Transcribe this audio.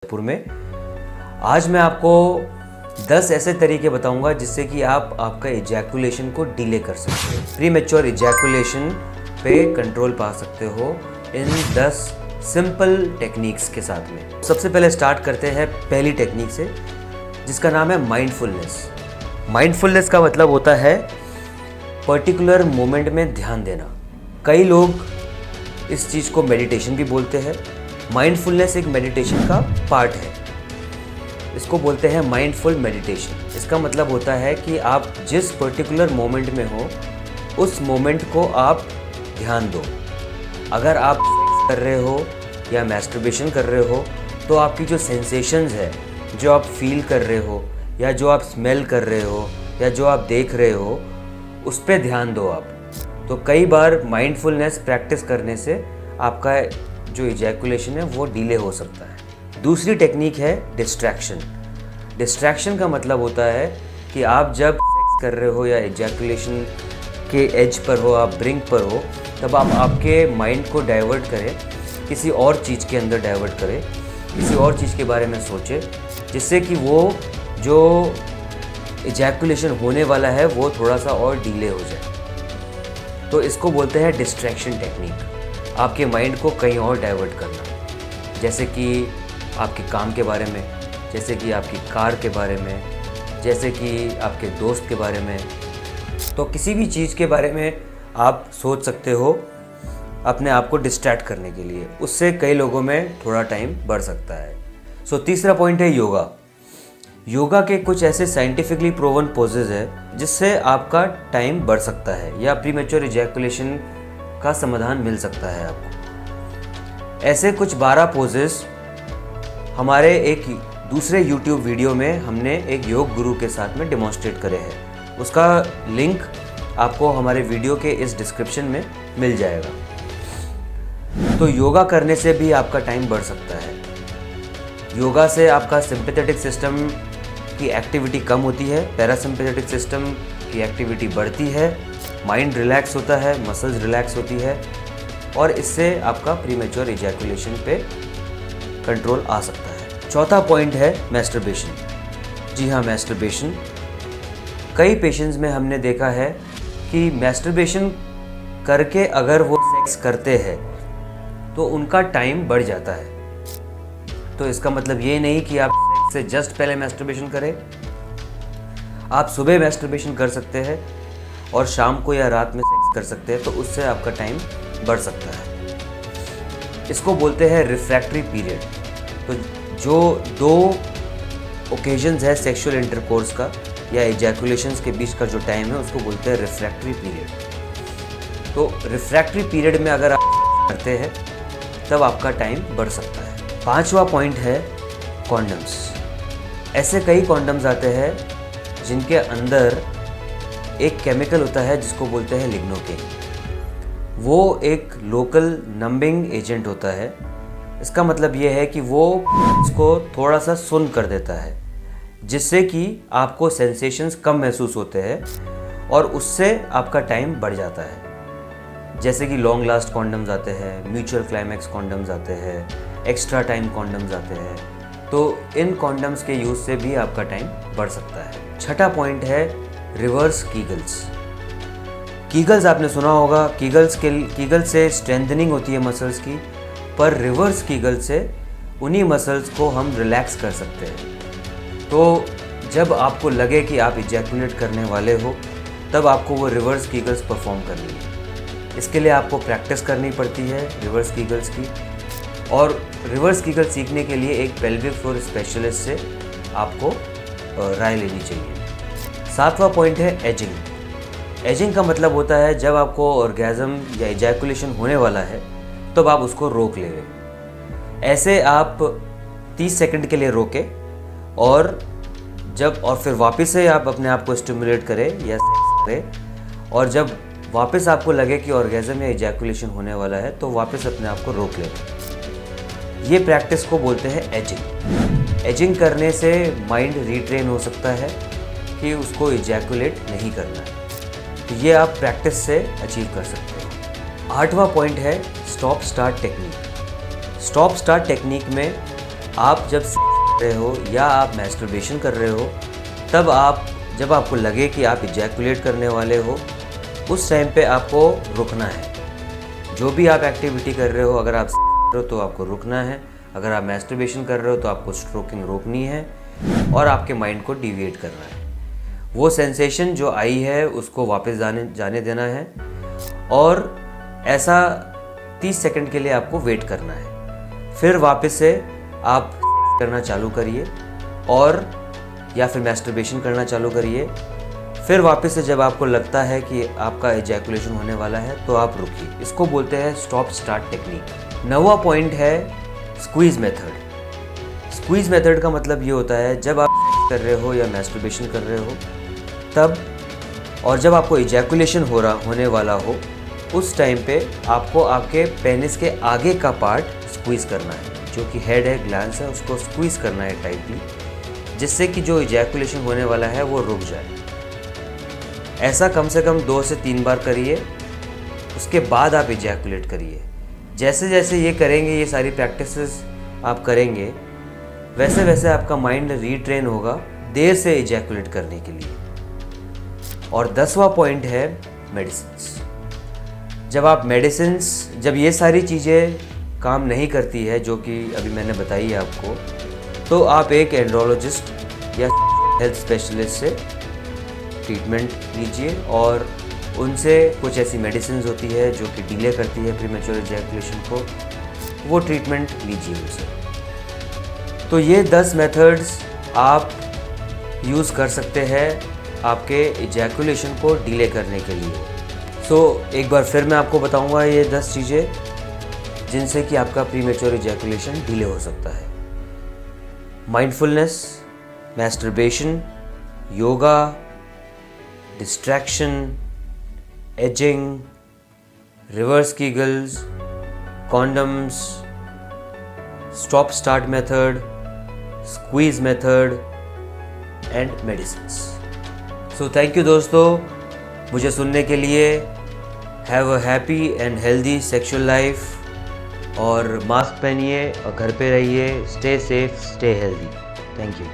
जयपुर में आज मैं आपको 10 ऐसे तरीके बताऊंगा जिससे कि आप आपका इजैकुलेशन को डिले कर सकते हो। प्रीमेच्योर इजैकुलेशन पे कंट्रोल पा सकते हो इन 10 सिंपल टेक्निक्स के साथ में। सबसे पहले स्टार्ट करते हैं पहली टेक्निक से, जिसका नाम है माइंडफुलनेस। माइंडफुलनेस का मतलब होता है पर्टिकुलर मोमेंट में ध्यान देना। कई लोग इस चीज़ को मेडिटेशन भी बोलते हैं। माइंडफुलनेस एक मेडिटेशन का पार्ट है। इसको बोलते हैं माइंडफुल मेडिटेशन। इसका मतलब होता है कि आप जिस पर्टिकुलर मोमेंट में हो उस मोमेंट को आप ध्यान दो। अगर आप सेक्स कर रहे हो या मैस्टरबेशन कर रहे हो तो आपकी जो सेंसेशंस है, जो आप फील कर रहे हो या जो आप स्मेल कर रहे हो या जो आप देख रहे हो, उस पर ध्यान दो आप। तो कई बार माइंडफुलनेस प्रैक्टिस करने से आपका जो इजैकुलेशन है वो डिले हो सकता है। दूसरी टेक्निक है डिस्ट्रैक्शन। डिस्ट्रैक्शन का मतलब होता है कि आप जब सेक्स कर रहे हो या इजैकुलेशन के एज पर हो, आप ब्रिंक पर हो, तब आप आपके माइंड को डाइवर्ट करें, किसी और चीज़ के अंदर डाइवर्ट करें, किसी और चीज़ के बारे में सोचें, जिससे कि वो जो इजैकुलेशन होने वाला है वो थोड़ा सा और डिले हो जाए। तो इसको बोलते हैं डिस्ट्रैक्शन टेक्निक। आपके माइंड को कहीं और डाइवर्ट करना, जैसे कि आपके काम के बारे में, जैसे कि आपकी कार के बारे में, जैसे कि आपके दोस्त के बारे में। तो किसी भी चीज़ के बारे में आप सोच सकते हो अपने आप को डिस्ट्रैक्ट करने के लिए। उससे कई लोगों में थोड़ा टाइम बढ़ सकता है। तीसरा पॉइंट है योगा। योगा के कुछ ऐसे साइंटिफिकली प्रूवन पोजेज है जिससे आपका टाइम बढ़ सकता है या प्रीमेच्योर इजैकुलेशन का समाधान मिल सकता है आपको। ऐसे कुछ 12 पोजेस हमारे एक दूसरे YouTube वीडियो में हमने एक योग गुरु के साथ में डेमोन्स्ट्रेट करे हैं। उसका लिंक आपको हमारे वीडियो के इस डिस्क्रिप्शन में मिल जाएगा। तो योगा करने से भी आपका टाइम बढ़ सकता है। योगा से आपका सिंपैथेटिक सिस्टम की एक्टिविटी कम होती है, पैरासिम्पैथेटिक सिस्टम की एक्टिविटी बढ़ती है, माइंड रिलैक्स होता है, मसल्स रिलैक्स होती है और इससे आपका प्रीमेच्योर इजैकुलेशन पे कंट्रोल आ सकता है। चौथा पॉइंट है मैस्टरबेशन। जी हाँ, मैस्टरबेशन। कई पेशेंट्स में हमने देखा है कि मैस्टरबेशन करके अगर वो सेक्स करते हैं तो उनका टाइम बढ़ जाता है। तो इसका मतलब ये नहीं कि आप सेक्स से जस्ट पहले मैस्टरबेशन करें। आप सुबह मैस्टरबेशन कर सकते हैं और शाम को या रात में सेक्स कर सकते हैं, तो उससे आपका टाइम बढ़ सकता है। इसको बोलते हैं रिफ्रैक्टरी पीरियड। तो जो 2 ओकेजन्स है सेक्सुअल इंटरकोर्स का या इजैकुलेशंस के बीच का जो टाइम है उसको बोलते हैं रिफ्रैक्टरी पीरियड। तो रिफ्रैक्टरी पीरियड में अगर आप करते हैं तब आपका टाइम बढ़ सकता है। 5वां पॉइंट है कॉन्डम्स। ऐसे कई कॉन्डम्स आते हैं जिनके अंदर एक केमिकल होता है जिसको बोलते हैं लिग्नोकेन। वो एक लोकल नंबिंग एजेंट होता है। इसका मतलब ये है कि वो इसको थोड़ा सा सुन्न कर देता है, जिससे कि आपको सेंसेशंस कम महसूस होते हैं और उससे आपका टाइम बढ़ जाता है। जैसे कि लॉन्ग लास्ट कॉन्डम्स आते हैं, म्यूचुअल क्लाइमैक्स कॉन्डम्स आते हैं, एक्स्ट्रा टाइम कॉन्डम्स आते हैं। तो इन कॉन्डम्स के यूज़ से भी आपका टाइम बढ़ सकता है। छठा पॉइंट है रिवर्स कीगल्स। कीगल्स आपने सुना होगा। कीगल से स्ट्रेंथनिंग होती है मसल्स की, पर रिवर्स कीगल से उन्हीं मसल्स को हम रिलैक्स कर सकते हैं। तो जब आपको लगे कि आप इजैकुलेट करने वाले हो तब आपको वो रिवर्स कीगल्स परफॉर्म करनी है। इसके लिए आपको प्रैक्टिस करनी पड़ती है रिवर्स कीगल्स की, और रिवर्स कीगल सीखने के लिए एक पेल्विक फ्लोर स्पेशलिस्ट से आपको राय लेनी चाहिए। 7वां पॉइंट है एजिंग। एजिंग का मतलब होता है जब आपको ऑर्गेज़म या इजैकुलेशन होने वाला है तब आप उसको रोक लें। ऐसे आप 30 सेकंड के लिए रोकें और फिर वापस से आप अपने आप को स्टिमुलेट करें या सेक्स करें, और जब वापस आपको लगे कि ऑर्गेज़म या इजैकुलेशन होने वाला है तो वापस अपने आप को रोक लें। ये प्रैक्टिस को बोलते हैं एजिंग। एजिंग करने से माइंड रीट्रेन हो सकता है कि उसको इजैकुलेट नहीं करना है। तो ये आप प्रैक्टिस से अचीव कर सकते हो। 8वां पॉइंट है stop start technique. Stop start technique में आप जब कर रहे हो या आप मैस्टरबेशन कर रहे हो, तब जब आपको लगे कि आप इजैकुलेट करने वाले हो, उस टाइम पे आपको रुकना है। जो भी आप एक्टिविटी कर रहे हो, अगर आप कर रहे हो तो आपको रुकना है, अगर आप मैस्टरबेशन कर रहे हो तो आपको स्ट्रोकिंग रोकनी है और आपके माइंड को डिविएट करना है। वो सेंसेशन जो आई है उसको वापस जाने देना है और ऐसा 30 सेकंड के लिए आपको वेट करना है। फिर वापस से आप करना चालू करिए और या फिर मैस्टरबेशन करना चालू करिए। फिर वापस से जब आपको लगता है कि आपका इजैकुलेशन होने वाला है तो आप रुकिए। इसको बोलते हैं स्टॉप स्टार्ट टेक्निक। 9वां पॉइंट है स्क्वीज मेथड। स्क्वीज मेथड का मतलब ये होता है जब आप कर रहे हो या मैस्टरबेशन कर रहे हो तब, और जब आपको इजैकुलेशन होने वाला हो, उस टाइम पे आपको आपके पेनिस के आगे का पार्ट स्क्वीज़ करना है, जो कि हेड है, ग्लैंड्स है, उसको स्क्वीज़ करना है टाइटली, जिससे कि जो इजैकुलेशन होने वाला है वो रुक जाए। ऐसा कम से कम 2 से 3 बार करिए, उसके बाद आप इजैकुलेट करिए। जैसे जैसे ये करेंगे, ये सारी प्रैक्टिसेस आप करेंगे, वैसे वैसे आपका माइंड रीट्रेन होगा देर से इजैकुलेट करने के लिए। और 10वां पॉइंट है मेडिसिन्स। जब ये सारी चीज़ें काम नहीं करती है, जो कि अभी मैंने बताई है आपको, तो आप एक एंड्रोलॉजिस्ट या हेल्थ स्पेशलिस्ट से ट्रीटमेंट लीजिए और उनसे कुछ ऐसी मेडिसिन्स होती है जो कि डिले करती है प्रीमेच्योर इजैकुलेशन को, वो ट्रीटमेंट लीजिए उनसे। तो ये 10 मेथड्स आप यूज़ कर सकते हैं आपके इजैकुलेशन को डिले करने के लिए। एक बार फिर मैं आपको बताऊंगा ये 10 चीज़ें जिनसे कि आपका प्रीमेच्योर इजैकुलेशन डिले हो सकता है। Mindfulness, masturbation, yoga, distraction, ageing, reverse Kegels, condoms, stop start method, squeeze method and medicines. Thank you दोस्तों मुझे सुनने के लिए। Have a happy and healthy sexual life और मास्क पहनिए और घर पे रहिए। Stay safe, stay healthy. Thank you.